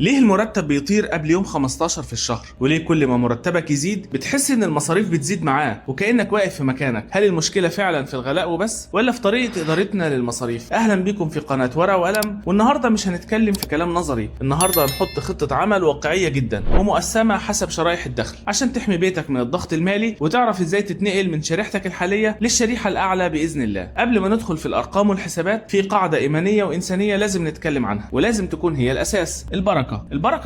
ليه المرتب بيطير قبل يوم 15 في الشهر؟ وليه كل ما مرتبك يزيد بتحس ان المصاريف بتزيد معاه وكأنك واقف في مكانك؟ هل المشكلة فعلا في الغلاء وبس ولا في طريقة إدارتنا للمصاريف؟ اهلا بيكم في قناة ورقة وقلم، والنهارده مش هنتكلم في كلام نظري، النهارده هنحط خطة عمل واقعية جدا ومقسمة حسب شرائح الدخل عشان تحمي بيتك من الضغط المالي وتعرف ازاي تتنقل من شريحتك الحالية للشريحة الأعلى بإذن الله. قبل ما ندخل في الأرقام والحسابات، في قاعدة إيمانية وإنسانية لازم نتكلم عنها ولازم تكون هي الأساس: البركة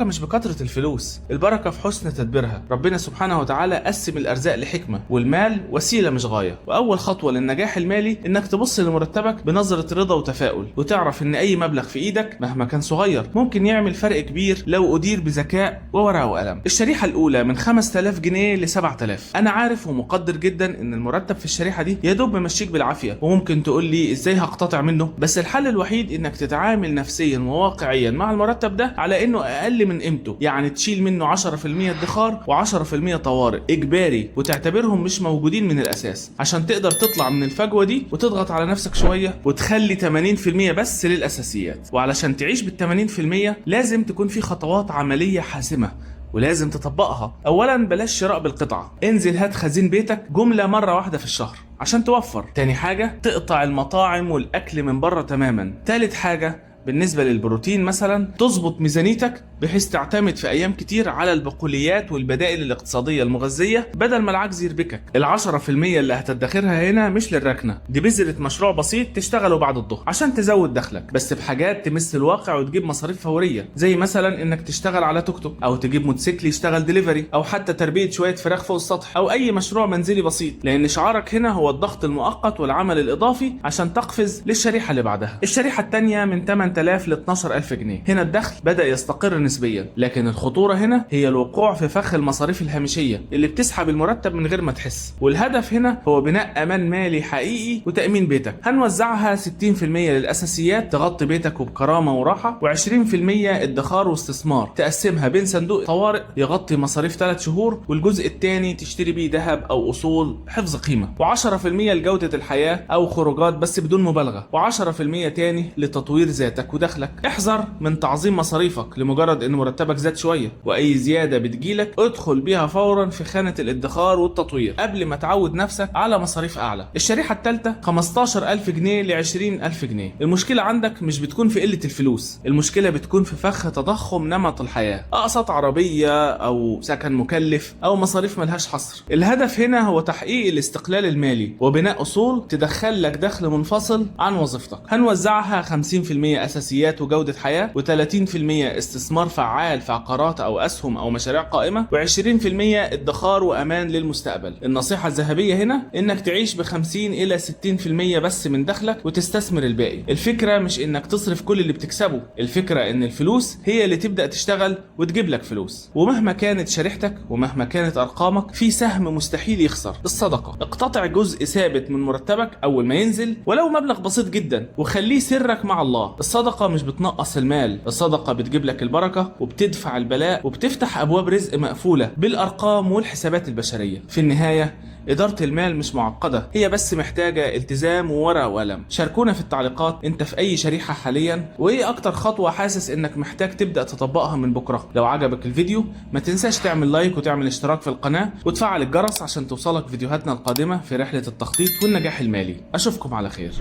مش بكثرة الفلوس، البركة في حسن تدبيرها. ربنا سبحانه وتعالى قسم الأرزاق لحكمة، والمال وسيلة مش غاية. وأول خطوة للنجاح المالي إنك تبص لمرتبك بنظرة رضا وتفاؤل، وتعرف إن أي مبلغ في إيدك مهما كان صغير ممكن يعمل فرق كبير لو أدير بذكاء وورقة وقلم. الشريحة الأولى من 5000 جنيه ل 7000. أنا عارف ومقدر جدا إن المرتب في الشريحة دي يا دوب ممشيك بالعافية، وممكن تقول لي إزاي هقتطع منه؟ بس الحل الوحيد إنك تتعامل نفسيا وواقعيا مع المرتب ده على إنه أقل من قيمته، يعني تشيل منه 10% ادخار و10% طوارئ اجباري، وتعتبرهم مش موجودين من الاساس عشان تقدر تطلع من الفجوه دي وتضغط على نفسك شويه وتخلي 80% بس للاساسيات. وعلشان تعيش بال80% لازم تكون في خطوات عمليه حاسمه ولازم تطبقها. اولا، بلاش شراء بالقطعه، انزل هات خزين بيتك جمله مره واحده في الشهر عشان توفر. تاني حاجه، تقطع المطاعم والاكل من بره تماما. تالت حاجه، بالنسبة للبروتين مثلا، تظبط ميزانيتك بحيث تعتمد في أيام كتير على البقوليات والبدائل الاقتصادية المغذية بدل ما العجز يربكك. 10% اللي هتدخرها هنا مش للركنة، دي بذرة مشروع بسيط تشتغله بعد الظهر عشان تزود دخلك، بس بحاجات تمس الواقع وتجيب مصاريف فورية، زي مثلا إنك تشتغل على توك توك، أو تجيب موتوسيكل يشتغل دليفري، أو حتى تربية شوية فراخ فوق السطح، أو أي مشروع منزلي بسيط، لأن شعارك هنا هو الضغط المؤقت والعمل الإضافي عشان تقفز للشريحة اللي بعدها. الشريحة الثانية من 8000 ل 12000 جنيه. هنا الدخل بدأ يستقر نسبيا، لكن الخطورة هنا هي الوقوع في فخ المصاريف الهامشية اللي بتسحب المرتب من غير ما تحس. والهدف هنا هو بناء أمان مالي حقيقي وتأمين بيتك. هنوزعها 60% للأساسيات تغطي بيتك وبكرامة وراحة، و20% ادخار واستثمار تقسمها بين صندوق طوارئ يغطي مصاريف 3 شهور، والجزء الثاني تشتري بيه ذهب أو أصول حفظ قيمة، و10% لجودة الحياة أو خروجات بس بدون مبالغة، و10% تاني لتطوير ذاتك ودخلك. احذر من تعظيم مصاريفك لمجرد ان مرتبك زاد شويه، واي زياده بتجيلك ادخل بيها فورا في خانه الادخار والتطوير قبل ما تعود نفسك على مصاريف اعلى. الشريحه الثالثه 15000 جنيه ل 20000 جنيه. المشكله عندك مش بتكون في قله الفلوس، المشكله بتكون في فخ تضخم نمط الحياه، اقساط عربيه او سكن مكلف او مصاريف ملهاش حصر. الهدف هنا هو تحقيق الاستقلال المالي وبناء اصول تدخل لك دخل منفصل عن وظيفتك. هنوزعها 50% اساسيات وجودة حياة، و30% استثمار فعال في عقارات أو أسهم أو مشاريع قائمة، و20% ادخار وأمان للمستقبل. النصيحة الذهبية هنا إنك تعيش ب50 إلى 60% بس من دخلك وتستثمر الباقي. الفكرة مش إنك تصرف كل اللي بتكسبه، الفكرة إن الفلوس هي اللي تبدأ تشتغل وتجيب لك فلوس. ومهما كانت شريحتك ومهما كانت أرقامك، في سهم مستحيل يخسر: الصدقة. اقتطع جزء ثابت من مرتبك أول ما ينزل ولو مبلغ بسيط جدا، وخليه سرك مع الله. الصدقة مش بتنقص المال، الصدقة بتجيب لك البركة وبتدفع البلاء وبتفتح أبواب رزق مقفولة بالأرقام والحسابات البشرية. في النهاية، إدارة المال مش معقدة، هي بس محتاجة التزام وورقة وقلم. شاركونا في التعليقات انت في أي شريحة حاليا، وإيه أكتر خطوة حاسس إنك محتاج تبدأ تطبقها من بكرة. لو عجبك الفيديو ما تنساش تعمل لايك وتعمل اشتراك في القناة وتفعل الجرس عشان توصلك فيديوهاتنا القادمة في رحلة التخطيط والنجاح المالي. أشوفكم على خير.